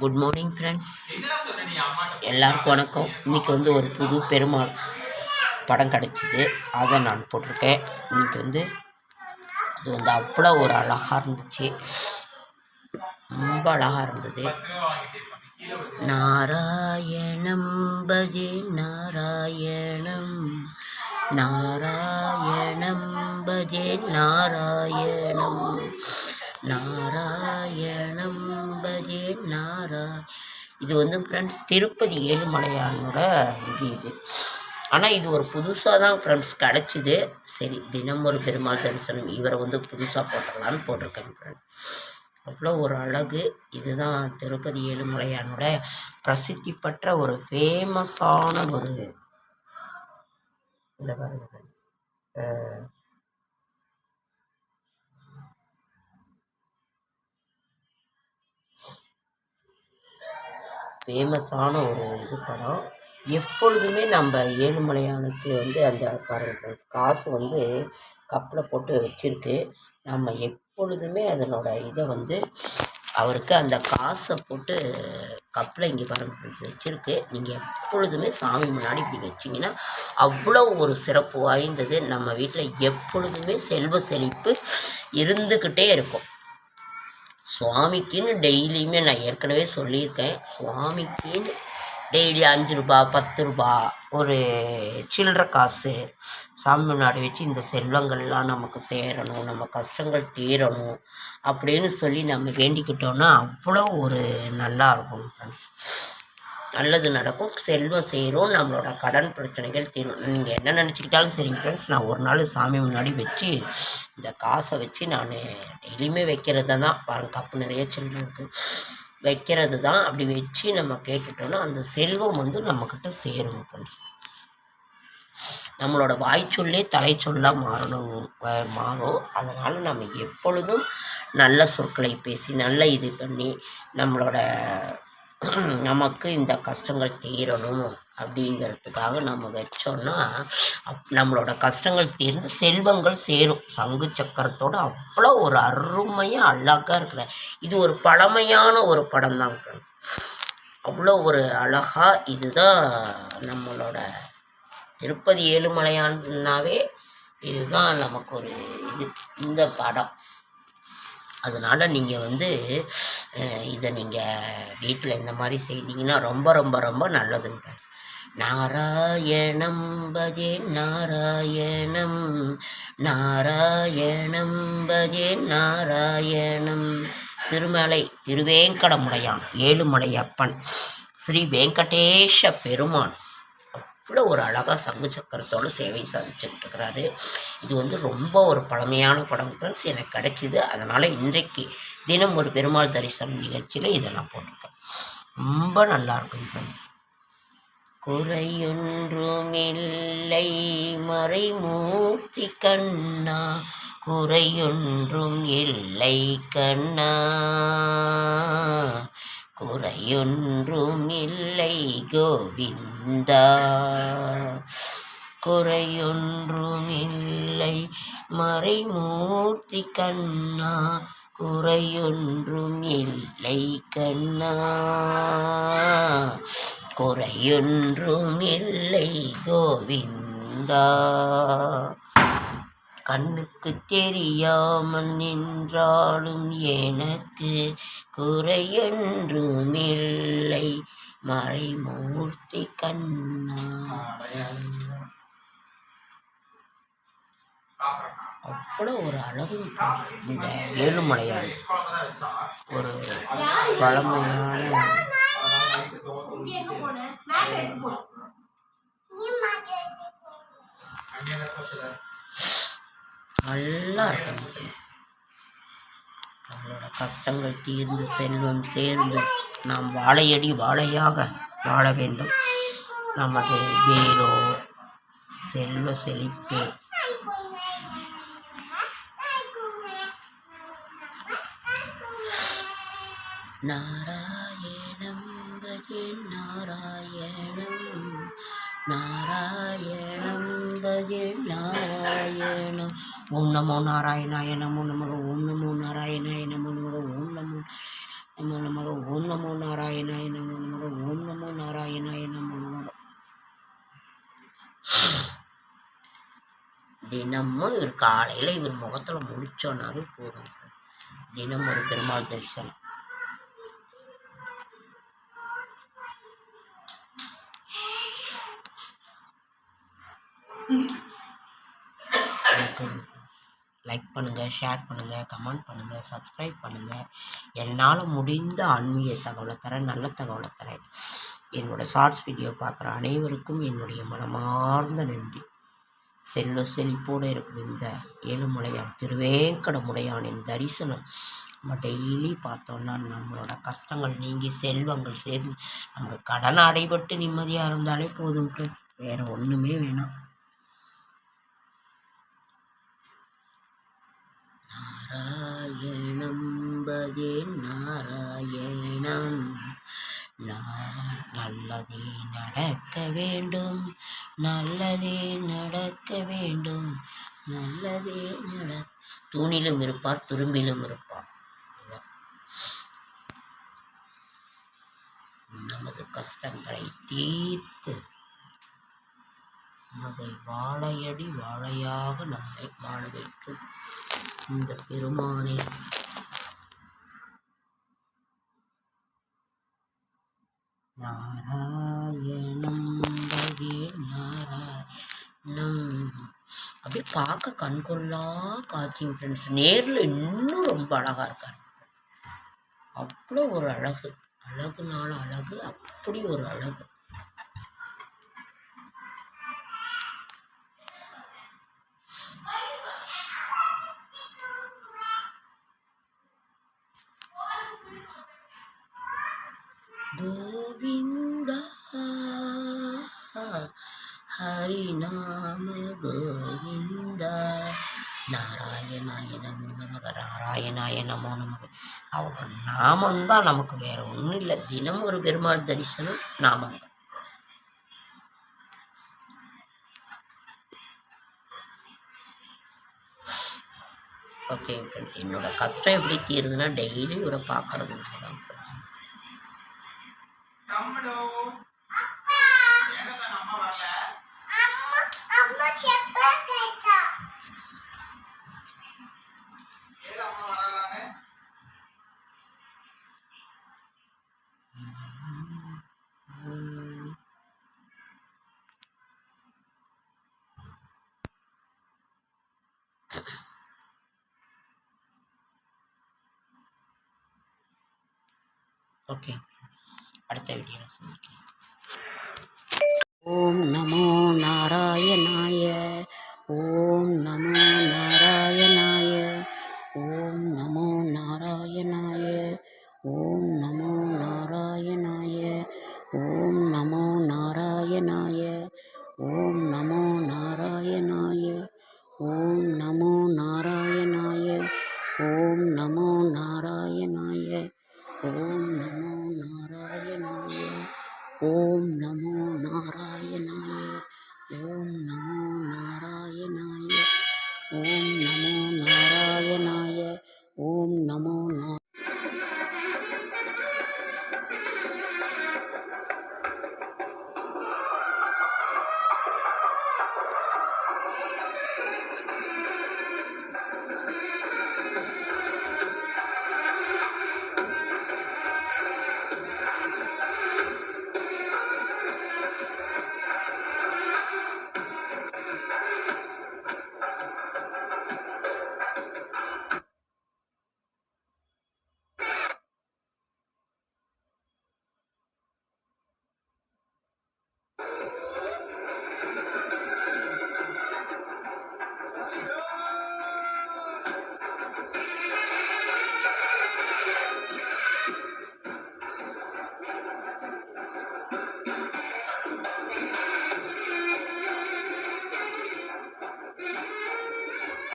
Good morning friends, எல்லாருக்கும் வணக்கம். இன்றைக்கி வந்து ஒரு புது பெருமாள் படம் கிடச்சிது, அதை நான் போட்டிருக்கேன். இன்றைக்கி வந்து அது வந்து அவ்வளோ ஒரு அழகாக இருந்துச்சு, ரொம்ப அழகாக இருந்தது. நாராயணம் பஜே நாராயணம், நாராயணம் பஜே நாராயணம், நாராயணம் பஜே இது வந்து ஃப்ரெண்ட்ஸ் திருப்பதி ஏழுமலையானோட இது. ஆனால் இது ஒரு புதுசாக தான் ஃப்ரெண்ட்ஸ் கிடச்சிது. சரி, தினம் ஒரு பெருமாள் தரிசனம், இவரை வந்து புதுசாக போட்டுடலான்னு போட்டிருக்கேன் ஃப்ரெண்ட்ஸ். அவ்வளோ ஒரு அழகு. இதுதான் திருப்பதி ஏழுமலையானோட பிரசித்தி பெற்ற ஒரு ஃபேமஸான ஒரு இந்த பாருங்க ஃப்ரெண்ட்ஸ், ஃபேமஸான ஒரு இது படம். எப்பொழுதுமே நம்ம ஏழுமலையானுக்கு வந்து அந்த பாருங்கள் காசு வந்து கப்பில் போட்டு வச்சுருக்கு. நம்ம எப்பொழுதுமே அதனோட இதை வந்து அவருக்கு அந்த காசை போட்டு கப்பில் இங்கே பாருங்கள் வச்சுருக்கு. நீங்கள் எப்பொழுதுமே சாமி முன்னாடி இப்படி வச்சிங்கன்னா அவ்வளோ ஒரு சிறப்பு வாய்ந்தது. நம்ம வீட்டில் எப்பொழுதுமே செல்வ செழிப்பு இருந்துக்கிட்டே இருக்கும். சுவாமிக்குன்னு டெய்லியுமே நான் ஏற்கனவே சொல்லியிருக்கேன், சுவாமிக்குன்னு டெய்லி 5 ரூபா 10 ரூபா ஒரு சில்லற காசு சாமி முன்னாடி வச்சு இந்த செல்வங்கள்லாம் நமக்கு சேரணும், நம்ம கஷ்டங்கள் தீரணும் அப்படின்னு சொல்லி நம்ம வேண்டிக்கிட்டோன்னா அவ்வளோ ஒரு நல்லா இருக்கும் ஃப்ரெண்ட்ஸ். நல்லது நடக்கும், செல்வம் சேரும், நம்மளோட கடன் பிரச்சனைகள் தீரும். நீங்கள் என்ன நினச்சிக்கிட்டாலும் சரிங்க ஃப்ரெண்ட்ஸ், நான் ஒரு நாள் சாமி முன்னாடி வச்சு இந்த காசை வச்சு நான் டெய்லியுமே வைக்கிறது தான். பாருங்க, கப்பு நிறைய சில்லறை இருக்குது, வைக்கிறது தான். அப்படி வச்சு நம்ம கேட்டுட்டோன்னா அந்த செல்வம் வந்து நம்மக்கிட்ட சேரும் ஃப்ரெண்ட்ஸ். நம்மளோட வாய்ச்சொல்லே தலை சொல்லாக மாறும். அதனால் நம்ம எப்பொழுதும் நல்ல சொற்களை பேசி நல்ல இது பண்ணி நம்மளோட நமக்கு இந்த கஷ்டங்கள் தீரணும் அப்படிங்கிறதுக்காக நம்ம வச்சோன்னா நம்மளோட கஷ்டங்கள் தீர்ந்து செல்வங்கள் சேரும். சங்கு சக்கரத்தோடு அவ்வளோ ஒரு அருமையாக அழகாக இருக்கிற இது ஒரு பழமையான ஒரு படம் தான் ஃப்ரெண்ட்ஸ். அவ்வளோ ஒரு அழகாக இதுதான் நம்மளோட திருப்பதி ஏழுமலையானாவே இதுதான் நமக்கு ஒரு இது இந்த படம். அதனால் நீங்கள் வந்து இதை நீங்கள் வீட்டில் இந்த மாதிரி செய்தீங்கன்னா ரொம்ப ரொம்ப ரொம்ப நல்லதுங்க. நாராயணம் பஜே நாராயணம், நாராயணம் பஜே நாராயணம். திருமலை திருவேங்கடமுடையான் ஏழுமலையப்பன் ஸ்ரீ வெங்கடேஷ பெருமான் அவ்வளோ ஒரு அழகாக சங்கு சக்கரத்தோடு சேவை சாதிச்சுட்டு இருக்கிறாரு. இது வந்து ரொம்ப ஒரு பழமையான படம் ஃப்ரெண்ட்ஸ், எனக்கு கிடைச்சிது. அதனால் இன்றைக்கு தினம் ஒரு பெருமாள் தரிசனம் நிகழ்ச்சியில் இதை நான் போட்டிருக்கேன். ரொம்ப நல்லாயிருக்கும் ஃப்ரெண்ட்ஸ். குறையொன்றுமில்லை மறைமூர்த்தி கண்ணா, குறையொன்றும் இல்லை கண்ணா, குறையொன்றும் இல்லை கோவிந்தா, குறையொன்றும் இல்லை மறைமூர்த்தி கண்ணா, குறையொன்றும் இல்லை கண்ணா, குறையொன்றும் இல்லை கோவிந்தா. கண்ணுக்கு தெரியாமல் நின்றாலும் எனக்கு குறையொன்றுமில்லை மறைமூர்த்தி கண்ணா. அவ்வளோ ஒரு அழகு இந்த ஏழுமலையான். ஒரு பழமையான நல்லா இருக்கும். நம்மளோட கஷ்டங்கள் தீர்ந்து செல்வம் சேர்ந்து நாம் வாழையடி வாழையாக வாழ வேண்டும். நமது வேரோ செல்வ செழிப்பு நாராயணம் பஜே நாராயணம், நாராயணம் பஜே நாராயணம். ஓம் நமோ நாராயணாய நமோ நமக, ஓம் நமோ நாராயணாய நமோ நமக, ஓம் நமோ நமோ நமக. ஓம் நமோ நாராயணாய நமோ நமக. ஓம் நமோ நாராயணாய நமோ நமக. தினமும் இவர் காலையில் இவர் முகத்தில் முடிச்சோன்னாவே போதும். தினம் ஒரு பெருமாள் தரிசனம். லைக் பண்ணுங்கள், ஷேர் பண்ணுங்கள், கமெண்ட் பண்ணுங்கள், சப்ஸ்கிரைப் பண்ணுங்கள். என்னால் முடிந்த ஆன்மீக தகவலை தரேன், நல்ல தகவலை தரேன். என்னோடய ஷார்ட்ஸ் வீடியோ பார்க்குற அனைவருக்கும் என்னுடைய மனமார்ந்த நன்றி. செல்வ செழிப்போடு இருக்கும் இந்த ஏழுமலையான் திருவேங்கடமுடையானின் தரிசனம் நம்ம டெய்லி பார்த்தோன்னா நம்மளோட கஷ்டங்கள் நீங்கி செல்வங்கள் சேர்ந்து நம்ம கடன் அடைபட்டு நிம்மதியாக இருந்தாலே போதும். வேறு ஒன்றுமே வேணாம். நாராயணம் பஜே நாராயணம். நல்லதே நடக்க வேண்டும், நல்லதே நடக்க வேண்டும், நல்லதே தூணிலும் இருப்பார், துரும்பிலும் இருப்பார். நமது கஷ்டங்களை தீர்த்து நமதை வாழையடி வாழையாக நம்மை வாழ வைக்கும் இந்த பெருமானை நாராயணம் பகே நாராயணம். அப்படியே பார்க்க கண்கொள்ளா காட்சிங்க ஃப்ரெண்ட்ஸ். நேரில் இன்னும் ரொம்ப அழகாக இருக்கார். அவ்வளோ ஒரு அழகு, அழகுனால அழகு, அப்படி ஒரு அழகு. கோவிந்தா ஹரிநாம கோவிந்தா. நாராயணாய நமோ நமக, நாராயணாய நமோ நமக. அவங்க நாமந்தான் நமக்கு, வேற ஒன்றும் இல்லை. தினம் ஒரு பெருமாள் தரிசனம் நாமம். ஓகே ஃப்ரெண்ட்ஸ், என்னோட கஷ்டம் எப்படி தீருதுன்னா டெய்லி இவரை பார்க்கறது தான். ஓகே, அடுத்த வீடியோவில் சந்திக்கிறேன். ஓம் நமோ நாராயணாய. ஓம் நமோ நாராயணாய. ஓம் நமோ நாராயணாய. ஓம் நமோ நாராயணாய. ஓம் நமோ நாராயணாய. ஓம் நமோ நாராயணாய. ஓம் நமோ நாராயணாய. ஓம் நமோ நாராயணாய. ஓம் நமோ நாராயணாய. ஓம் நமோ நாராயணாய. ஓம் நமோ நாராயணாய. ஓம் நமோ நாராயணாய. ஓம் நமோ